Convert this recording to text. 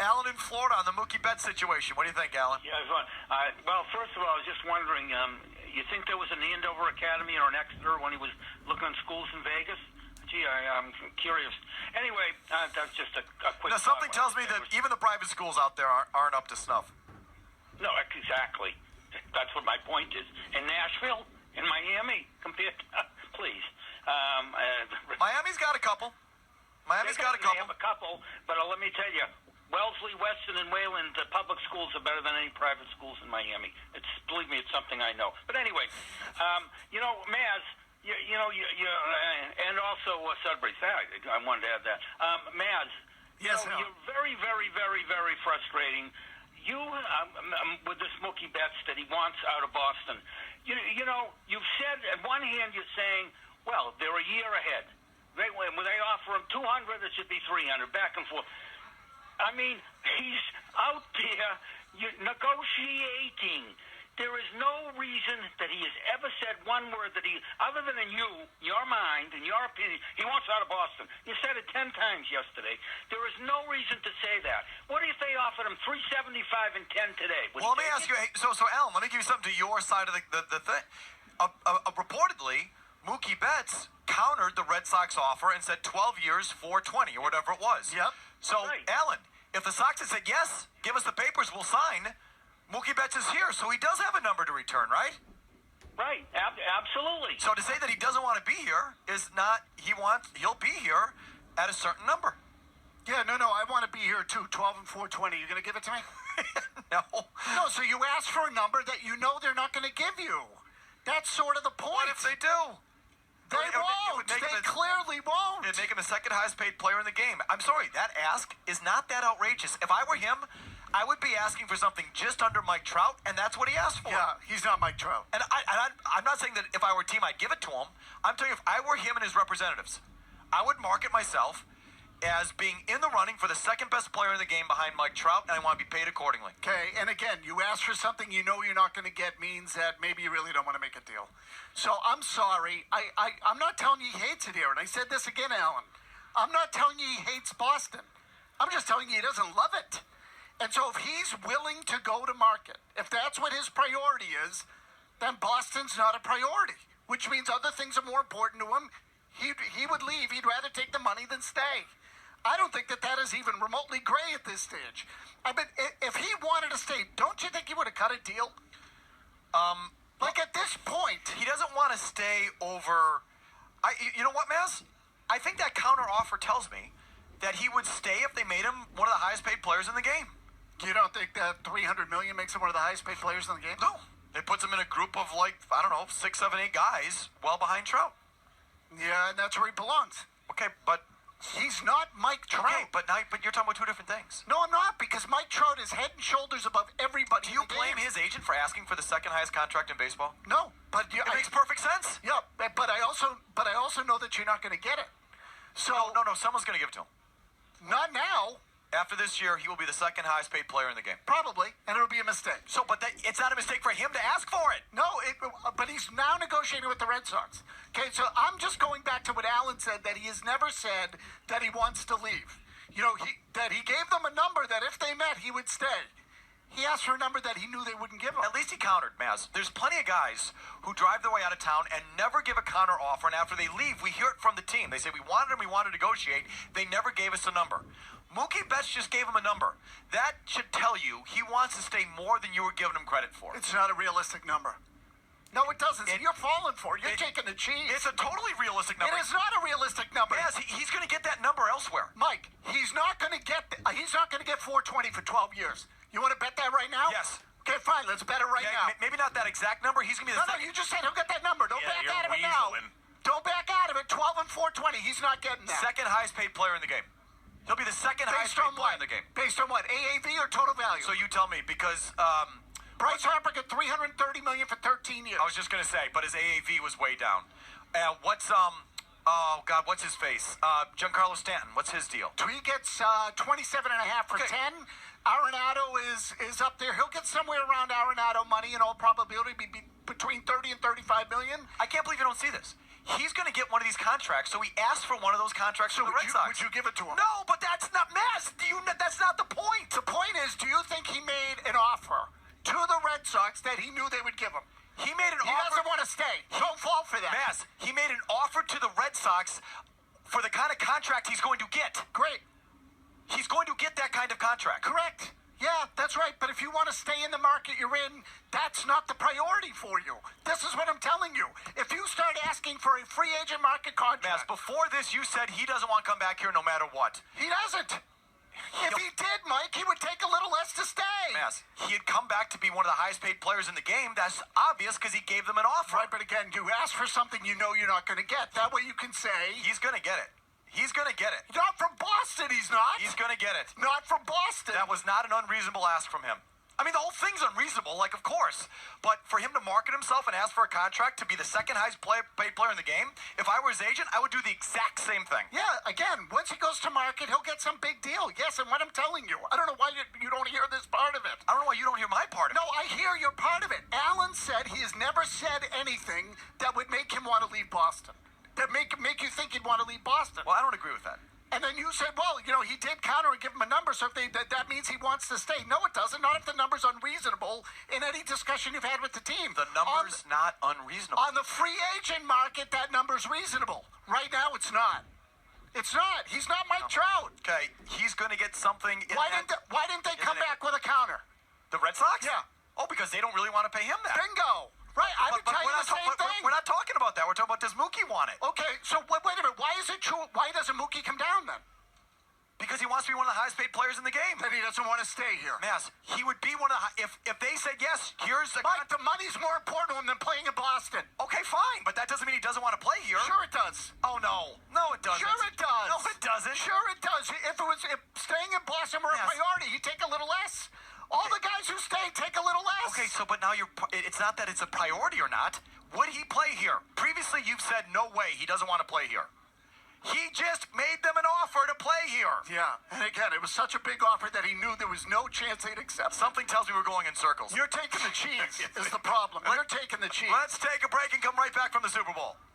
Alan in Florida on the Mookie Betts situation. What do you think, Alan? Yeah, well, first of all, I was just wondering, you think there was an Andover Academy or an Exeter when he was looking at schools in Vegas? Gee, I'm curious. Anyway, that's just a quick... Now, something tells me that even the private schools out there aren't up to snuff. No, exactly. That's what my point is. In Nashville, in Miami, compared to... Please. Miami's got a couple. Miami's got a couple. They have a couple, but let me tell you, Wellesley, Weston, and Wayland, the public schools are better than any private schools in Miami. Believe me, it's something I know. But anyway, Mazz... and also Sudbury. I wanted to add that. Mazz, yes, you're very, very, very, very frustrating. You, with this Mookie Betts that he wants out of Boston, you've said, on one hand, you're saying, well, they're a year ahead. When they offer him 200, it should be 300, back and forth. I mean, he's out there negotiating. There is no reason that he has ever said one word that other than in your mind, in your opinion, he wants out of Boston. You said it 10 times yesterday. There is no reason to say that. What if they offered him $375 and 10 today? Well, let me ask you, so Alan, let me give you something to your side of the thing. Reportedly, Mookie Betts countered the Red Sox offer and said 12 years, $420, or whatever it was. Yep. So, right. Alan, if the Sox had said, yes, give us the papers, we'll sign, Mookie Betts is here, so he does have a number to return, right? Right, absolutely. So to say that he doesn't want to be here is not, he'll be here at a certain number. Yeah, no, I want to be here too, 12 and 420. You going to give it to me? No. No, so you ask for a number that you know they're not going to give you. That's sort of the point. What if they do? They won't. They clearly won't. It'd make him the second highest paid player in the game. I'm sorry, that ask is not that outrageous. If I were him, I would be asking for something just under Mike Trout, and that's what he asked for. Yeah, he's not Mike Trout. And I'm not saying that if I were a team, I'd give it to him. I'm telling you, if I were him and his representatives, I would market myself as being in the running for the second best player in the game behind Mike Trout, and I want to be paid accordingly. Okay, and again, you ask for something you know you're not going to get means that maybe you really don't want to make a deal. So I'm sorry. I'm not telling you he hates it here, and I said this again, Alan. I'm not telling you he hates Boston. I'm just telling you he doesn't love it. And so if he's willing to go to market, if that's what his priority is, then Boston's not a priority, which means other things are more important to him. He would leave. He'd rather take the money than stay. I don't think that is even remotely gray at this stage. I mean, if he wanted to stay, don't you think he would have cut a deal? Like at this point, he doesn't want to stay over. You know what, Mazz? I think that counter offer tells me that he would stay if they made him one of the highest paid players in the game. You don't think that $300 million makes him one of the highest paid players in the game? No. It puts him in a group of 6, 7, 8 guys well behind Trout. Yeah, and that's where he belongs. Okay, but he's not Mike Trout. Okay, but you're talking about two different things. No, I'm not, because Mike Trout is head and shoulders above everybody. Do you blame his agent for asking for the second highest contract in baseball? No, but it makes perfect sense. Yeah, but I also know that you're not going to get it. So no, someone's going to give it to him. Not now. After this year, he will be the second highest paid player in the game. Probably, and it'll be a mistake. So, but it's not a mistake for him to ask for it. No, but he's now negotiating with the Red Sox. Okay, so I'm just going back to what Alan said, that he has never said that he wants to leave. That he gave them a number that if they met, he would stay. He asked for a number that he knew they wouldn't give him. At least he countered, Mazz. There's plenty of guys who drive their way out of town and never give a counter offer, and after they leave, we hear it from the team. They say, we wanted him, we wanted to negotiate. They never gave us a number. Mookie Betts just gave him a number. That should tell you he wants to stay more than you were giving him credit for. It's not a realistic number. No, it doesn't. You're falling for it. You're taking the cheese. It's a totally realistic number. It is not a realistic number. Yes, he's going to get that number elsewhere. Mike, he's not going to get 420 for 12 years. You want to bet that right now? Yes. Okay, fine. Let's bet it right now. Maybe not that exact number. He's going to be the second. No, you just said he'll get that number. Don't back out of it now. Don't back out of it. 12 and 420. He's not getting that. Second highest paid player in the game. He'll be the second highest paid player in the game. Based on what? AAV or total value? So you tell me, because Bryce Harper got $330 million for 13 years. I was just going to say, but his AAV was way down. What's his face? Giancarlo Stanton. What's his deal? He gets 27.5 for 10. Arenado is up there. He'll get somewhere around Arenado money in all probability, be between 30 and 35 million. I can't believe you don't see this. He's going to get one of these contracts, so he asked for one of those contracts from the Red Sox. Would you give it to him? No, but that's not Mazz. That's not the point. The Red Sox that he knew they would give him. He made an He offer. doesn't want to stay. Don't fall for that. Mazz, he made an offer to the Red Sox for the kind of contract he's going to get. Great. He's going to get that kind of contract. Correct. Yeah, that's right. But if you want to stay in the market you're in, that's not the priority for you. This is what I'm telling you. If you start asking for a free agent market Mazz, contract, before this, you said he doesn't want to come back here no matter what. he doesn't. If he did, Mike, he would take a little less to stay. Mazz, he had come back to be one of the highest paid players in the game. That's obvious because he gave them an offer. Right, but again, you ask for something you know you're not going to get. That way you can say, He's going to get it. He's going to get it. not from Boston, he's not. He's going to get it. Not from Boston. That was not an unreasonable ask from him. I mean, the whole thing's unreasonable, like, of course. But for him to market himself and ask for a contract to be the second highest paid player in the game, if I were his agent, I would do the exact same thing. Yeah, again, once he goes to market, he'll get some big deal. Yes, and what I'm telling you, I don't know why you don't hear this part of it. I don't know why you don't hear my part of it. No, I hear your part of it. Allen said he has never said anything that would make him want to leave Boston. That make you think he'd want to leave Boston. Well, I don't agree with that. And then you said, well, he did counter and give him a number, so if that means he wants to stay. No, it doesn't. Not if the number's unreasonable in any discussion you've had with the team. The number's not unreasonable. On the free agent market, that number's reasonable. Right now, it's not. It's not. He's not Mike Trout. Okay, he's going to get something. Why didn't they come back with a counter? The Red Sox? Yeah. Oh, because they don't really want to pay him that. Bingo. Right, I would tell you the same thing. We're not talking about that. We're talking about does Mookie want it? Okay, so wait a minute. Why is it true? Why doesn't Mookie come down then? Because he wants to be one of the highest paid players in the game. Then he doesn't want to stay here. Mazz, he would be one of the if they said yes, here's a Mike, the money's more important to him than playing in Boston. Okay, fine, but that doesn't mean he doesn't want to play here. Sure it does. Oh no. No, it doesn't. Sure it does. No, it doesn't. Sure it does. If staying in Boston were a Yes. priority, he'd take a little less. All the guys who stay take a little less. Okay, so but now it's not that it's a priority or not. Would he play here? Previously you've said no way he doesn't want to play here. He just made them an offer to play here. Yeah, and again, it was such a big offer that he knew there was no chance they'd accept. Something tells me we're going in circles. You're taking the cheese is the problem. You're taking the cheese. Let's take a break and come right back from the Super Bowl.